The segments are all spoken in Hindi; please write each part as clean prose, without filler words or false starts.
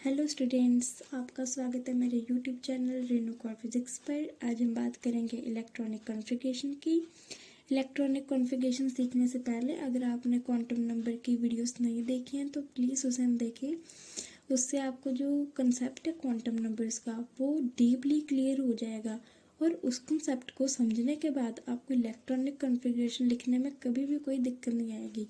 हेलो स्टूडेंट्स, आपका स्वागत है मेरे YouTube channel Renu Kaur physics पर। आज हम बात करेंगे इलेक्ट्रॉनिक कॉन्फ़िगरेशन की। इलेक्ट्रॉनिक कॉन्फ़िगरेशन सीखने से पहले अगर आपने क्वांटम नंबर की वीडियोस नहीं देखी हैं तो प्लीज़ उसे हम देखें। उससे आपको जो कंसेप्ट है क्वांटम नंबर्स का वो डीपली क्लियर हो जाएगा और उस कंसेप्ट को समझने के बाद आपको इलेक्ट्रॉनिक कॉन्फ़िगरेशन लिखने में कभी भी कोई दिक्कत नहीं आएगी।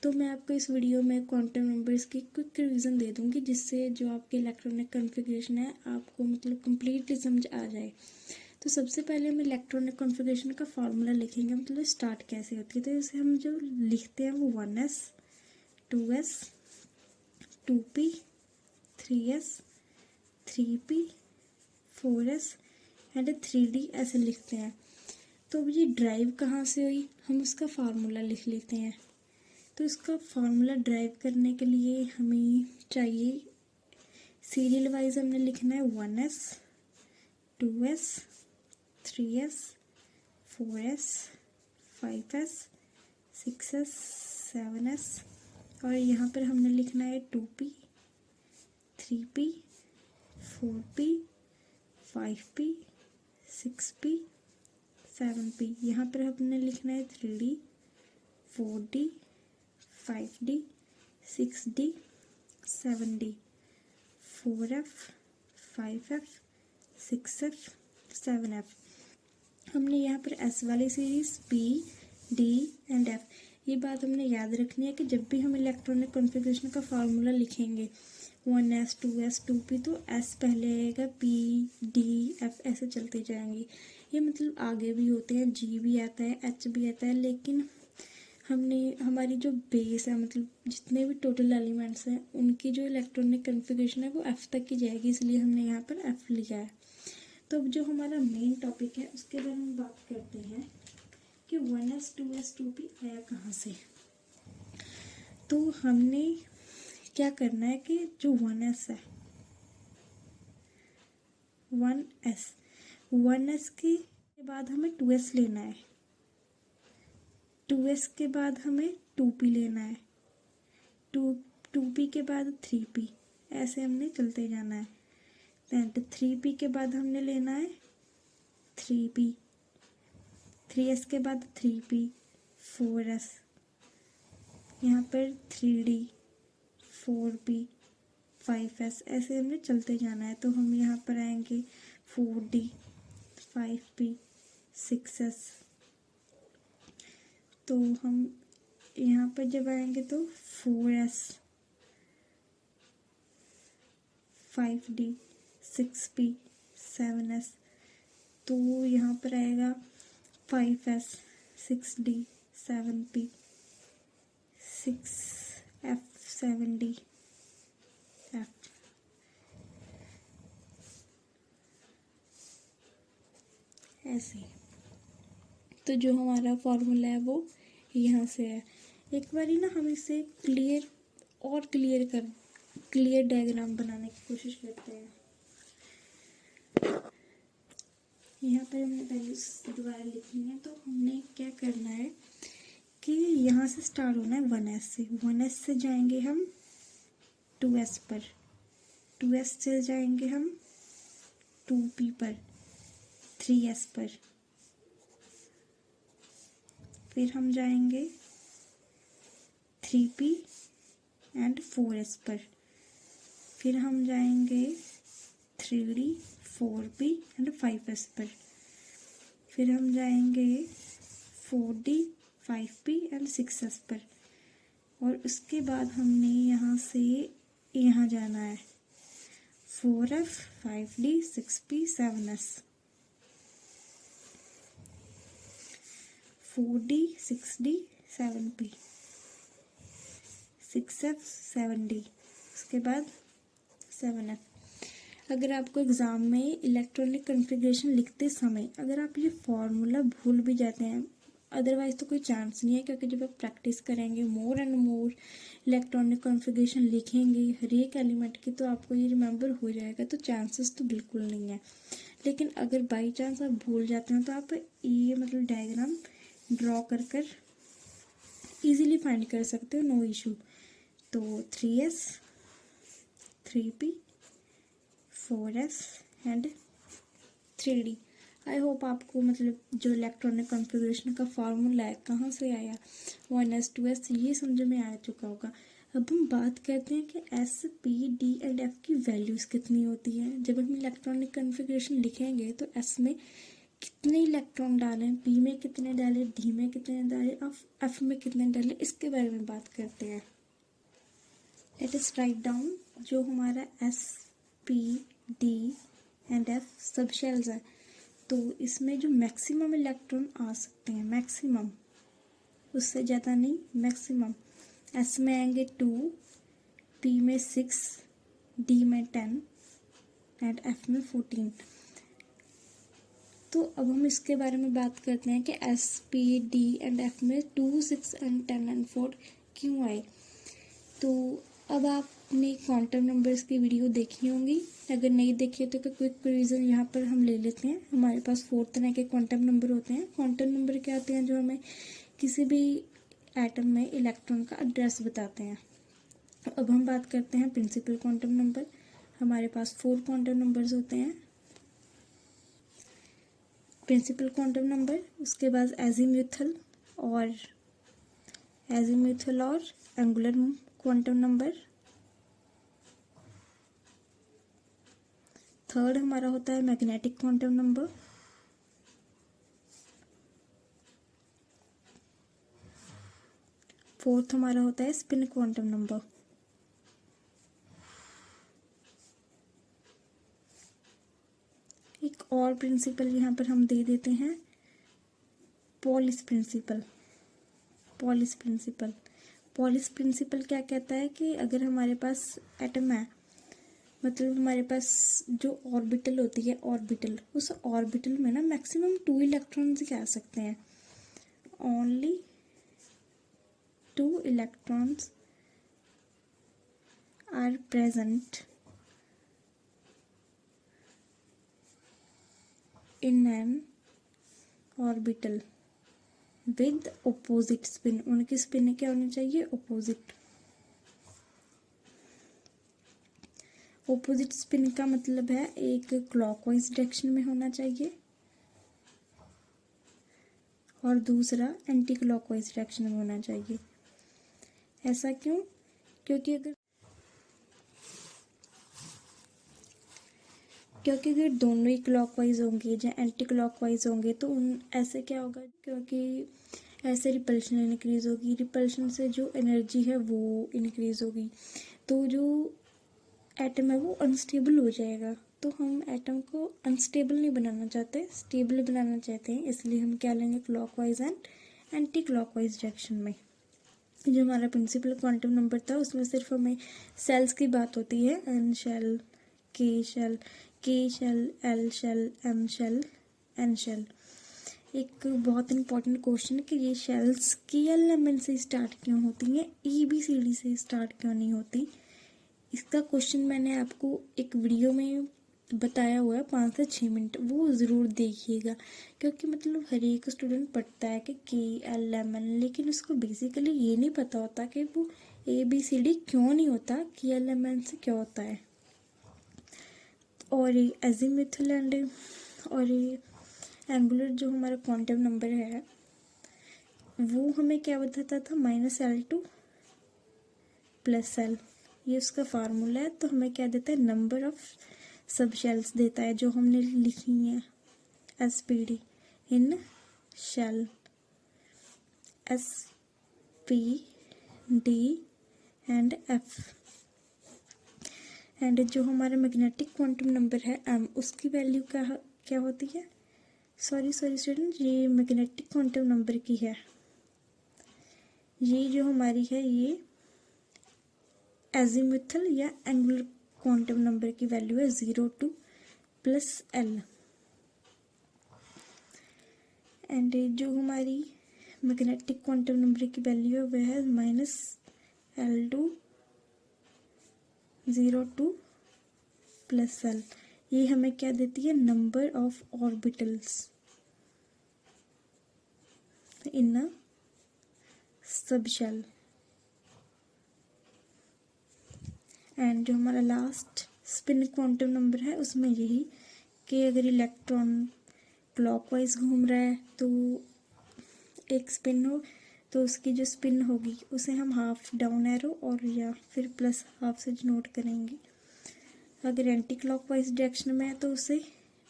तो मैं आपको इस वीडियो में क्वांटम नंबर्स की क्विक रिवीजन दे दूंगी, जिससे जो आपके इलेक्ट्रॉनिक कॉन्फ़िगरेशन है आपको मतलब कम्प्लीटली समझ आ जाए। तो सबसे पहले हम इलेक्ट्रॉनिक कॉन्फ़िगरेशन का फार्मूला लिखेंगे, मतलब स्टार्ट कैसे होती है। तो इसे हम जो लिखते हैं वो 1s 2s 2p 3s 3p 4s and 3d ऐसे लिखते हैं। तो अब ये ड्राइव कहाँ से हुई, हम उसका फार्मूला लिख लेते हैं। तो इसका फार्मूला ड्राइव करने के लिए हमें चाहिए सीरियल वाइज हमने लिखना है 1s 2s 3s 4s 5s 6s 7s और यहाँ पर हमने लिखना है 2p 3p 4p 5p 6p 7p। यहाँ पर हमने लिखना है 3d 4d 5d 6d 7d 4f 5f 6f 7f। हमने यहाँ पर एस वाली series P D and F, ये बात हमने याद रखनी है कि जब भी हम इलेक्ट्रॉनिक कॉन्फ़िगरेशन का फार्मूला लिखेंगे 1s 2s 2p तो S पहले आएगा, P D F ऐसे चलते जाएंगे। ये मतलब आगे भी होते हैं, G भी आता है, H भी आता है, लेकिन हमने हमारी जो बेस है मतलब जितने भी टोटल एलिमेंट्स हैं उनकी जो इलेक्ट्रॉनिक कॉन्फ़िगरेशन है वो F तक की जाएगी, इसलिए हमने यहाँ पर F लिखा है। तो अब जो हमारा मेन टॉपिक है उसके बारे में बात करते हैं कि 1s 2s 2p आया कहाँ से। तो हमने क्या करना है कि जो 1s है 1s के बाद हमें 2s लेना है, 2s के बाद हमें 2p लेना है, 2p के बाद 3p, ऐसे हमने चलते जाना है। दैन 3p के बाद हमने लेना है 3p, 3s के बाद 3p 4s, यहाँ पर 3d 4p 5s, ऐसे हमने चलते जाना है। तो हम यहाँ पर आएंगे 4d 5p 6s। तो हम यहाँ पर जब आएंगे तो 4s 5d 6p 7s। तो यहाँ पर आएगा 5s 6d 7p 6f 7d f। ऐसे तो जो हमारा फॉर्मूला है वो यहाँ से है। एक बारी ना हम इसे क्लियर डायग्राम बनाने की कोशिश करते हैं। यहाँ पर हमने पहले दोबारा लिखनी है। तो हमने क्या करना है कि यहाँ से स्टार्ट होना है 1s से जाएंगे हम 2s पर, 2s से जाएंगे हम 2p पर, 3s पर, फिर हम जाएंगे 3p एंड 4s पर, फिर हम जाएंगे 3d 4p एंड 5s पर, फिर हम जाएंगे 4d 5p एंड 6s पर, और उसके बाद हमने यहाँ से यहाँ जाना है 4f 5d 6p 7s, 4d 6d 7p 6f 7d, उसके बाद 7f। अगर आपको एग्ज़ाम में इलेक्ट्रॉनिक कॉन्फ़िगरेशन लिखते समय अगर आप ये फार्मूला भूल भी जाते हैं, अदरवाइज़ तो कोई चांस नहीं है, क्योंकि जब आप प्रैक्टिस करेंगे more and more electronic configuration लिखेंगे हर एक एलिमेंट की, तो आपको ये रिमेंबर हो जाएगा। तो चांसेस तो बिल्कुल नहीं है, लेकिन अगर बाई चांस आप भूल जाते हैं तो आप ये मतलब डायग्राम ड्रॉ कर इजीली फाइंड कर सकते हो, नो इशू। तो 3s 3p 4s and 3d। I hope आपको मतलब जो इलेक्ट्रॉनिक कॉन्फ़िगरेशन का फार्मूला है कहाँ से आया, 1s 2s, ये समझ में आ चुका होगा। अब हम बात करते हैं कि S P D and F की वैल्यूज़ कितनी होती हैं। जब हम इलेक्ट्रॉनिक कॉन्फ़िगरेशन लिखेंगे तो एस में कितने इलेक्ट्रॉन डालें, पी में कितने डालें, डी में कितने डालें, एफ में कितने डालें, इसके बारे में बात करते हैं। लेट अस राइट डाउन जो हमारा S P D and F सब शेल्स है, तो इसमें जो मैक्सिमम इलेक्ट्रॉन आ सकते हैं, मैक्सिमम, उससे ज़्यादा नहीं, मैक्सिमम। एस में आएंगे 2, पी में 6, डी में 10 एंड एफ में 14। तो अब हम इसके बारे में बात करते हैं कि S P D and F में 2, 6 एंड 10 एंड 4 क्यों आए। तो अब आपने क्वांटम नंबर्स की वीडियो देखी होंगी, अगर नहीं देखी है तो क्विक रिवीजन यहाँ पर हम ले लेते हैं। हमारे पास 4 तरह के क्वांटम नंबर होते हैं। क्वांटम नंबर क्या होते हैं, जो हमें किसी भी एटम में इलेक्ट्रॉन का एड्रेस बताते हैं। अब हम बात करते हैं प्रिंसिपल क्वांटम नंबर। हमारे पास 4 क्वांटम नंबर्स होते हैं। प्रिंसिपल क्वांटम नंबर, उसके बाद एजीम्यूथल और एंगुलर क्वांटम नंबर। थर्ड हमारा होता है मैग्नेटिक क्वांटम नंबर। फोर्थ हमारा होता है स्पिन क्वांटम नंबर। एक और प्रिंसिपल यहाँ पर हम दे देते हैं, पॉलिस प्रिंसिपल। पॉलिस प्रिंसिपल क्या कहता है कि अगर हमारे पास एटम है, मतलब हमारे पास जो ऑर्बिटल होती है, उस ऑर्बिटल में ना मैक्सिमम 2 इलेक्ट्रॉन्स ही आ सकते हैं। Only 2 electrons are present in an orbital with opposite spin. उनकी स्पिन क्या होनी चाहिए, ऑपोजिट स्पिन का मतलब है एक क्लॉकवाइज डायरेक्शन में होना चाहिए और दूसरा एंटी क्लॉकवाइज डायरेक्शन में होना चाहिए। ऐसा क्यों, क्योंकि अगर दोनों ही क्लॉकवाइज होंगे या एंटी क्लॉकवाइज होंगे तो ऐसे क्या होगा, क्योंकि ऐसे रिपल्शन इंक्रीज होगी, रिपल्शन से जो एनर्जी है वो इंक्रीज होगी, तो जो एटम है वो अनस्टेबल हो जाएगा। तो हम एटम को अनस्टेबल नहीं बनाना चाहते, स्टेबल बनाना चाहते हैं, इसलिए हम क्या लेंगे, clockwise and anti clockwise direction में। जो हमारा प्रिंसिपल क्वांटम नंबर था उसमें सिर्फ हमें सेल्स की बात होती है, N shell, K shell, L shell, M shell, N shell. एक बहुत इंपॉर्टेंट क्वेश्चन कि ये शेल्स के एलिमेंट से स्टार्ट क्यों होती हैं, ABCD से स्टार्ट क्यों नहीं होती। इसका क्वेश्चन मैंने आपको एक वीडियो में बताया हुआ है, 5 से 6 मिनट, वो ज़रूर देखिएगा, क्योंकि मतलब हर एक स्टूडेंट पढ़ता है कि KLMN, लेकिन उसको बेसिकली ये नहीं पता होता कि वो ABCD क्यों नहीं होता, KLMN से क्या होता है। और एजीम्यूथल और एंगुलर जो हमारा क्वांटम नंबर है वो हमें क्या बताता था, -L2 + L, ये उसका फार्मूला है। तो हमें क्या देता है, नंबर ऑफ सब शेल्स देता है, जो हमने लिखी है SPD in shell, SPD and F। And जो हमारा मैग्नेटिक क्वांटम नंबर है M, उसकी वैल्यू क्या होती है, सॉरी स्टूडेंट, ये मैग्नेटिक क्वांटम नंबर की है, ये जो हमारी है ये एजीम्यूथल या एंगुलर क्वांटम नंबर की वैल्यू है 02 + L। एंड जो हमारी मैग्नेटिक क्वांटम नंबर की वैल्यू है वह है -L2 02 + L। ये हमें क्या देती है, number of orbitals in a subshell. And जो हमारा लास्ट स्पिन क्वांटम नंबर है उसमें यही कि अगर इलेक्ट्रॉन क्लॉकवाइज घूम रहा है तो एक स्पिन हो तो उसकी जो स्पिन होगी उसे हम हाफ डाउन एरो और या फिर प्लस हाफ से डिनोट करेंगे। अगर एंटी क्लॉकवाइज डायरेक्शन में है तो उसे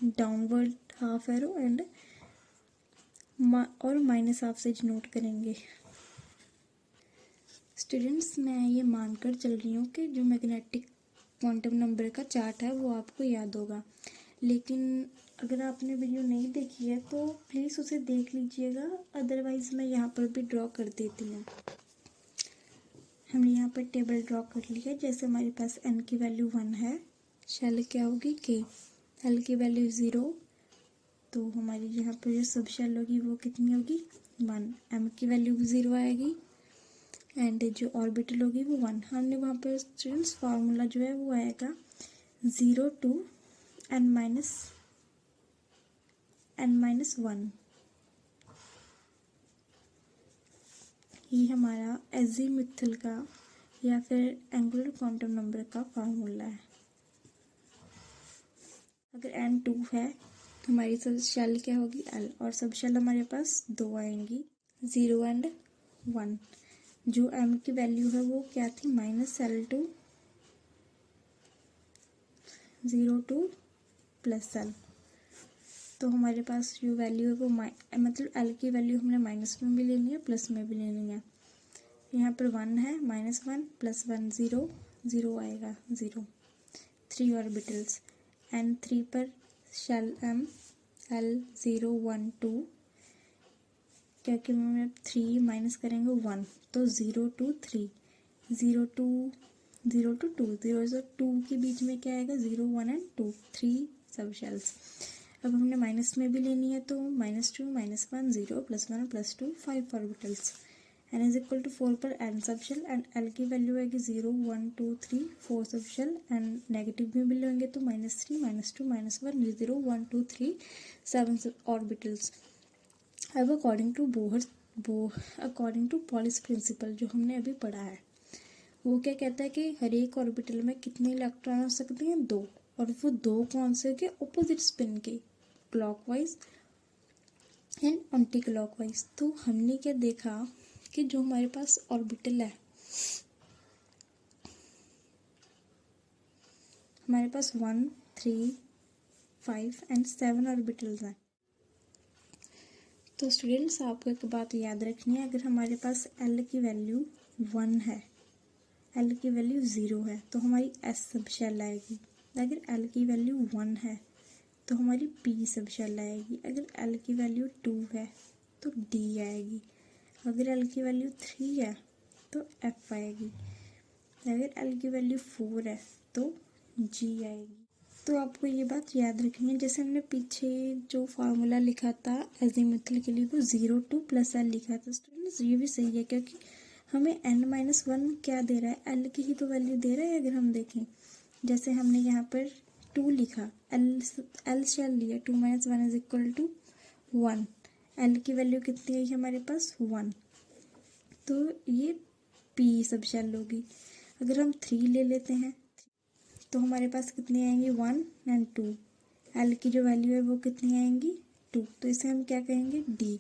डाउनवर्ड हाफ एरो एंड और माइनस हाफ से डिनोट करेंगे। स्टूडेंट्स, मैं ये मानकर चल रही हूँ कि जो मैग्नेटिक क्वांटम नंबर का चार्ट है वो आपको याद होगा, लेकिन अगर आपने वीडियो नहीं देखी है तो प्लीज़ उसे देख लीजिएगा, अदरवाइज़ मैं यहाँ पर भी ड्रॉ कर देती हूँ। हमने यहाँ पर टेबल ड्रॉ कर लिया। जैसे हमारे पास n की वैल्यू 1 है, शेल क्या होगी k, l की वैल्यू 0, तो हमारी यहाँ पर जो सब शेल होगी वो कितनी होगी 1, m की वैल्यू भी 0 आएगी एंड जो ऑर्बिटल होगी वो 1। हमने वहाँ पर स्टूडेंट्स फार्मूला जो है वो आएगा 0 to n minus 1। ये हमारा एजीमुथल का या फिर एंगुलर क्वांटम नंबर का फार्मूला है। अगर n 2 है तो हमारी सब शेल क्या होगी l, और सब शेल हमारे पास 2 आएंगी 0 एंड 1। जो m की वैल्यू है वो क्या थी -l to 0 to +l, तो हमारे पास जो वैल्यू है वो मतलब l की वैल्यू हमने माइनस में भी लेनी है प्लस में भी लेनी है। यहाँ पर 1 है, -1 + 1 0, 0 आएगा 0, 3 ऑर्बिटल्स एंड 3 पर शेल m l 0 1 2, क्योंकि हम 3 माइनस करेंगे 1 तो 0 to 3, 0 to 2, 0 से 2 के बीच में क्या आएगा 0 1 एंड 2, 3 सब शेल्स। अब हमने माइनस में भी लेनी है तो -2 -1 0 +1 +2 5 orbitals n is equal to 4 पर n subshell and l की वैल्यू आएगी 0 1 2 3 4 सब शेल एंड नेगेटिव में भी लेंगे तो -3 -2 -1 0 1 2 3 7 ऑर्बिटल्स। अब अकॉर्डिंग टू पॉलिस प्रिंसिपल जो हमने अभी पढ़ा है वो क्या कहता है कि हर एक ऑर्बिटल में कितने इलेक्ट्रॉन हो सकते हैं 2, और वो 2 कौन से के ऑपोजिट स्पिन के, क्लॉकवाइज एंड एंटी क्लॉकवाइज। तो हमने क्या देखा कि जो हमारे पास ऑर्बिटल है हमारे पास 1 3 5 एंड 7 ऑर्बिटल्स हैं। तो स्टूडेंट्स, आपको एक बात याद रखनी है, अगर हमारे पास l की वैल्यू 1 है, l की वैल्यू 0 है तो हमारी s सब शेल आएगी। अगर l की वैल्यू 1 है तो हमारी p सब शेल आएगी। अगर l की वैल्यू 2 है तो d आएगी। अगर l की वैल्यू 3 है तो f आएगी। अगर l की वैल्यू 4 है तो g आएगी। तो आपको ये बात याद रखनी है, जैसे हमने पीछे जो फार्मूला लिखा था एजीमुथल के लिए वो 0 to +l लिखा था। स्टूडेंट्स, ये भी सही है क्योंकि हमें n-1 क्या दे रहा है, l की ही तो वैल्यू दे रहा है। अगर हम देखें जैसे हमने यहाँ पर 2 लिखा, l शेल लिया, 2 - 1 = 1, l की वैल्यू कितनी आई हमारे पास 1, तो ये p सब शेल होगी। अगर हम 3 ले लेते हैं तो हमारे पास कितनी आएंगी 1 एंड 2, l की जो वैल्यू है वो कितनी आएंगी 2, तो इसे हम क्या कहेंगे d।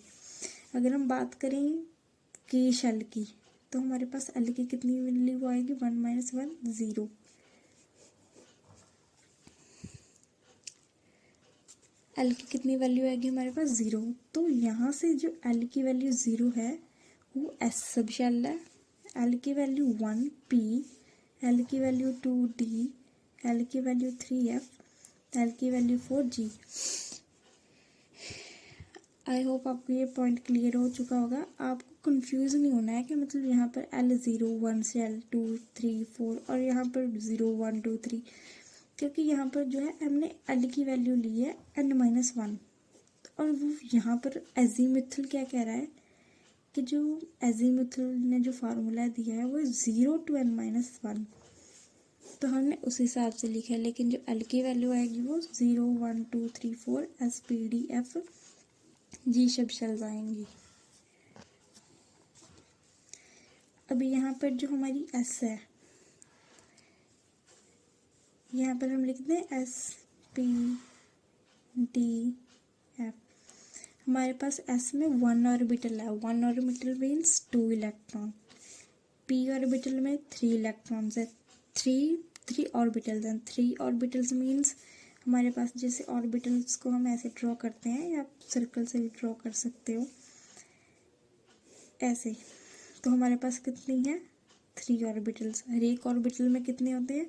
अगर हम बात करें k शेल की तो हमारे पास l की कितनी वैल्यू आएगी 1 - 1 0, l की कितनी वैल्यू आएगी हमारे पास 0। तो यहाँ से जो l की वैल्यू 0 है वो s सब शेल है, l की वैल्यू 1 p, l की वैल्यू 2 d, l की वैल्यू 3 f, l की वैल्यू 4 g। आई होप आपको ये पॉइंट क्लियर हो चुका होगा। आपको कंफ्यूज नहीं होना है कि मतलब यहाँ पर l 0 1 से l 2 3 4 और यहाँ पर 0 1 2 3, क्योंकि यहाँ पर जो है हमने l की वैल्यू ली है n-1 और वो यहाँ पर एजीमुथल क्या कह रहा है कि जो एजीमुथल ने जो फार्मूला दिया है वो 0 to n-1, तो हमने उस हिसाब से लिखा है। लेकिन जो l की वैल्यू आएगी वो 0 1 2 3 4 s p d f g सब शेल्स आएंगी। अभी यहाँ पर जो हमारी s है यहाँ पर हम लिखते हैं sp,d,f। हमारे पास s में 1 ऑर्बिटल है, 1 orbital means 2 electron. p orbital में 3 इलेक्ट्रॉन्स है, 3 ऑर्बिटल्स हैं। 3 ऑर्बिटल्स मीन्स हमारे पास जैसे ऑर्बिटल्स को हम ऐसे ड्रॉ करते हैं, या आप सर्कल से भी ड्रॉ कर सकते हो ऐसे। तो हमारे पास कितनी है, 3 ऑर्बिटल्स। हर एक ऑर्बिटल में कितने होते हैं,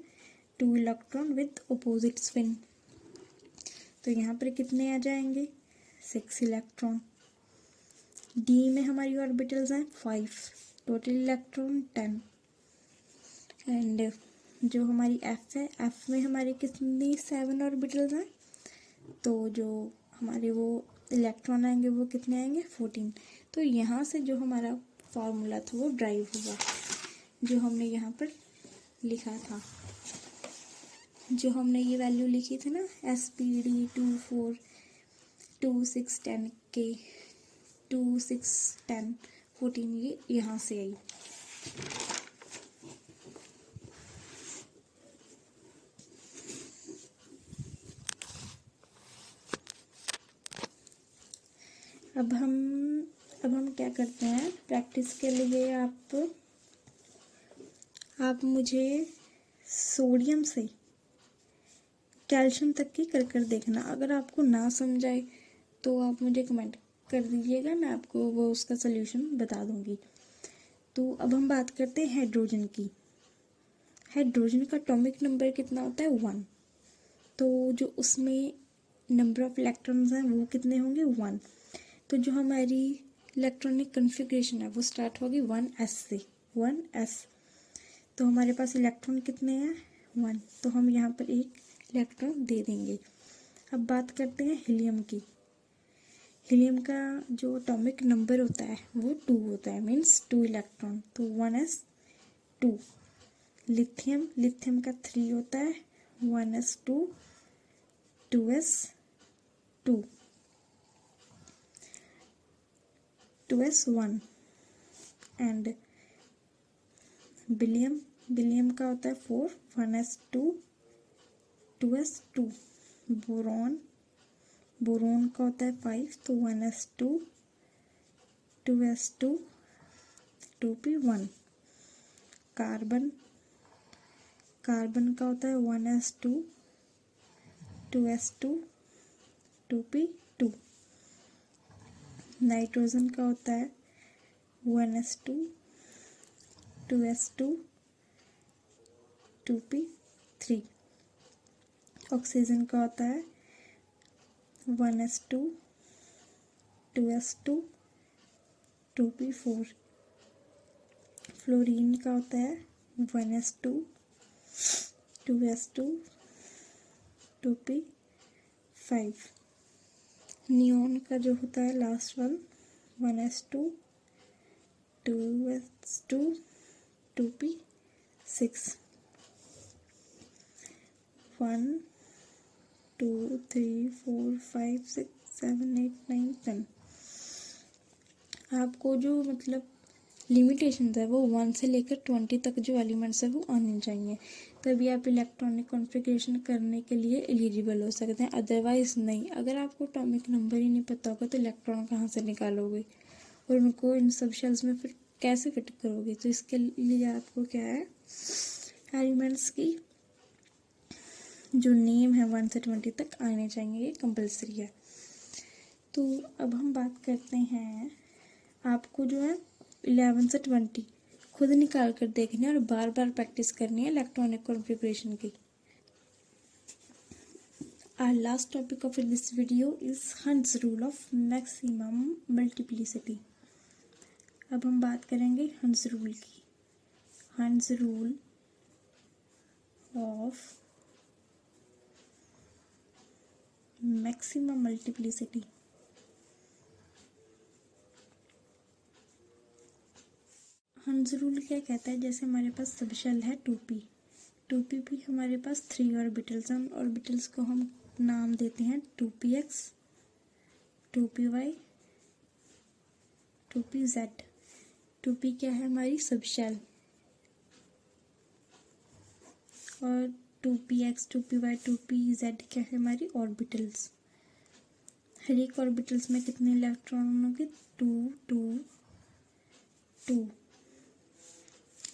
2 इलेक्ट्रॉन विद अपोजिट स्पिन। तो यहाँ पर कितने आ जाएंगे, 6 इलेक्ट्रॉन। डी में हमारी ऑर्बिटल्स हैं 5, टोटल इलेक्ट्रॉन 10। एंड जो हमारी एफ है, एफ में हमारी कितनी 7 ऑर्बिटल्स हैं। तो जो हमारे वो इलेक्ट्रॉन आएंगे वो कितने आएंगे, 14। तो यहाँ से जो हमारा फॉर्मूला था वो ड्राइव हुआ, जो हमने यहाँ पर लिखा था, जो हमने ये वैल्यू लिखी थी ना, SPD 24 2 6 10 के 2 6 10 14, ये यहाँ से आई। अब हम क्या करते हैं, प्रैक्टिस के लिए आप मुझे सोडियम से कैल्शियम तक की कर देखना। अगर आपको ना समझाए तो आप मुझे कमेंट कर दीजिएगा, मैं आपको वो उसका सल्यूशन बता दूंगी। तो अब हम बात करते हैं हाइड्रोजन की। हाइड्रोजन का एटॉमिक नंबर कितना होता है, 1। तो जो उसमें नंबर ऑफ इलेक्ट्रॉन्स हैं वो कितने होंगे, 1। तो जो हमारी इलेक्ट्रॉनिक कॉन्फ़िगरेशन है वो स्टार्ट होगी 1s से, 1s। तो हमारे पास इलेक्ट्रॉन कितने हैं, 1। तो हम यहाँ पर एक इलेक्ट्रॉन दे देंगे। अब बात करते हैं हीलियम की। हीलियम का जो एटॉमिक नंबर होता है वो 2 होता है, मीन्स 2 इलेक्ट्रॉन। तो 1s2। लिथियम का 3 होता है, 1s2 2s2 2s1। एंड बिलियम का होता है 4, 1s2 2s2। बोरोन का होता है 5, तो 1s2 2s2 2p1। कार्बन का होता है 1s2 2s2 2p2। नाइट्रोजन का होता है 1s2 2s2 2p3। ऑक्सीजन का होता है 1s2 2s2 2p4। फ्लोरीन का होता है 1s2 2s2 2p5। नियोन का जो होता है last one, 1s2 2s2 2p6। 1 2 3 4 5 6 7 8 9 10। आपको जो मतलब लिमिटेशन है वो 1 से लेकर 20 तक जो एलिमेंट्स है वो आने चाहिए, तभी आप इलेक्ट्रॉनिक कॉन्फ़िगरेशन करने के लिए एलिजिबल हो सकते हैं, अदरवाइज नहीं। अगर आपको एटॉमिक नंबर ही नहीं पता होगा तो इलेक्ट्रॉन कहाँ से निकालोगे और उनको इन सब शेल्स में फिर कैसे फिट करोगे। तो इसके लिए आपको क्या है, एलिमेंट्स की जो नेम है 1 से 20 तक आने चाहिए, ये कंपलसरी है। तो अब हम बात करते हैं, आपको जो है 11 से 20 खुद निकाल कर देखनी है और बार बार प्रैक्टिस करनी है इलेक्ट्रॉनिक कॉन्फ़िगरेशन की। Our last topic of this video is Hund's rule of maximum multiplicity। अब हम बात करेंगे हंस रूल की। हंस रूल ऑफ मैक्सिमम मल्टीप्लिसिटी। हंस रूल क्या कहता है, जैसे हमारे पास सब शेल है 2p भी हमारे पास 3 ऑर्बिटल्स हैं। ऑर्बिटल्स को हम नाम देते हैं 2px 2py 2pz। 2p क्या है, हमारी सब शेल, और 2p(x), 2py, 2pz क्या है हमारी ऑर्बिटल्स। हर एक ऑर्बिटल्स में कितने इलेक्ट्रॉन होंगे? 2 2 2,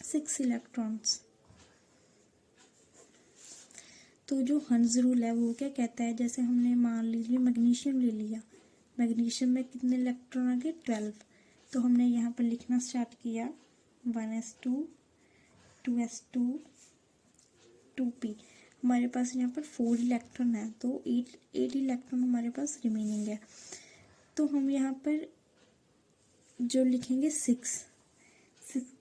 6 इलेक्ट्रॉन्स। तो जो हर्ट्ज रूल है वो क्या कहता है, जैसे हमने मान लीजिए मैग्नीशियम ले लिया, मैग्नीशियम में कितने इलेक्ट्रॉन आ गए? 12। तो हमने यहाँ पर लिखना स्टार्ट किया 1s2 2s2 2p। हमारे पास यहाँ पर 4 इलेक्ट्रॉन है, तो 8 इलेक्ट्रॉन हमारे पास रिमेनिंग है। तो हम यहाँ पर जो लिखेंगे 6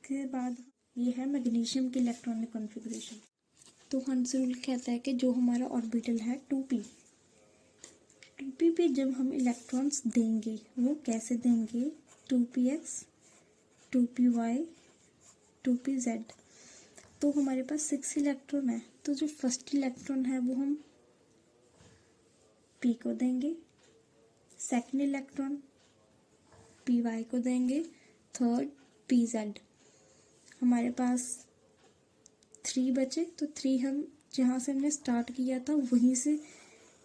के बाद ये है मैग्नीशियम की इलेक्ट्रॉनिक कॉन्फ़िगरेशन। तो हर्ट्ज रूल कहता है कि जो हमारा ऑर्बिटल है 2p पे जब हम इलेक्ट्रॉन्स देंगे वो कैसे देंगे? 2px 2py 2pz। तो हमारे पास 6 इलेक्ट्रॉन है, तो जो फर्स्ट इलेक्ट्रॉन है वो हम p को देंगे, सेकंड इलेक्ट्रॉन py को देंगे, थर्ड pz। हमारे पास 3 बचे, तो 3 हम जहाँ से हमने स्टार्ट किया था वहीं से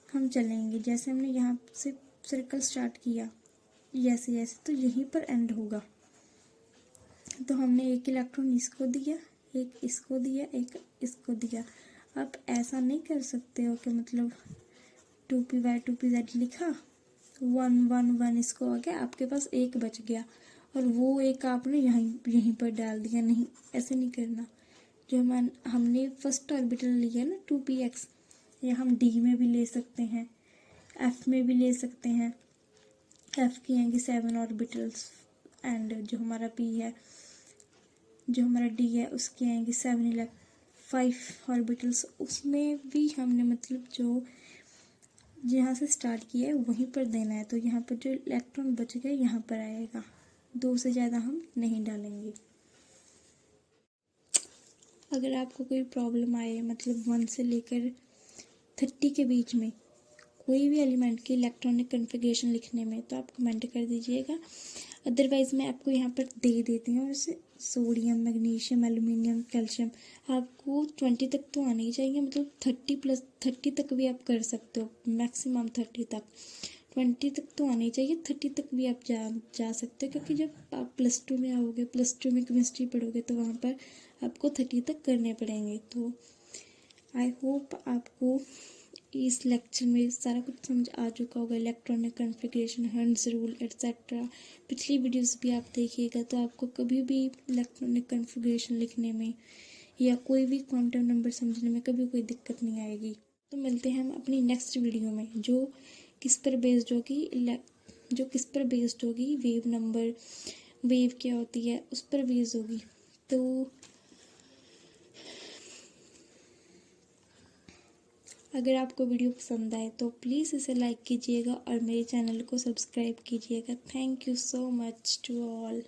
हम चलेंगे। जैसे हमने यहाँ से सर्कल स्टार्ट किया ऐसे ऐसे, तो यहीं पर एंड होगा। तो हमने एक इलेक्ट्रॉन इसको दिया, एक इसको दिया, एक इसको दिया। आप ऐसा नहीं कर सकते हो कि मतलब 2py 2pz लिखा, 1 1 1 इसको आ गया, आपके पास एक बच गया और वो एक आपने यहीं पर डाल दिया। नहीं, ऐसे नहीं करना। जो हमने फर्स्ट ऑर्बिटल लिया ना 2px, या हम d में भी ले सकते हैं, f में भी ले सकते हैं। f की आएंगी 7 ऑर्बिटल्स एंड जो हमारा p है, जो हमारा d है उसकी आएंगी 5 ऑर्बिटल्स। उसमें भी हमने मतलब जो जहाँ से स्टार्ट किया है वहीं पर देना है। तो यहाँ पर जो इलेक्ट्रॉन बच गए यहाँ पर आएगा, 2 से ज़्यादा हम नहीं डालेंगे। अगर आपको कोई प्रॉब्लम आए मतलब 1 से लेकर 30 के बीच में कोई भी एलिमेंट की इलेक्ट्रॉनिक कॉन्फ़िगरेशन लिखने में, तो आप कमेंट कर दीजिएगा। अदरवाइज़ मैं आपको यहाँ पर दे देती हूँ जैसे सोडियम, मैग्नीशियम, एल्युमिनियम, कैल्शियम। आपको 20 तक तो आना ही चाहिए, मतलब 30 तक भी आप कर सकते हो, मैक्सिमम 30 तक। 20 तक तो आना ही चाहिए, 30 तक भी आप जा सकते हो, क्योंकि जब आप +2 में आओगे, +2 में केमिस्ट्री पढ़ोगे, तो वहाँ पर आपको 30 तक करने पड़ेंगे। तो आई होप आपको इस लेक्चर में सारा कुछ समझ आ चुका होगा, electronic configuration, hertz rule etcetera. पिछली वीडियोस भी आप देखिएगा, तो आपको कभी भी इलेक्ट्रॉनिक कॉन्फ़िगरेशन लिखने में या कोई भी क्वांटम नंबर समझने में कभी कोई दिक्कत नहीं आएगी। तो मिलते हैं हम अपनी नेक्स्ट वीडियो में, जो किस पर बेस्ड होगी, वेव नंबर, वेव क्या होती है उस पर बेस्ड होगी। तो अगर आपको वीडियो पसंद आए तो प्लीज़ इसे लाइक कीजिएगा और मेरे चैनल को सब्सक्राइब कीजिएगा। Thank you so much to all.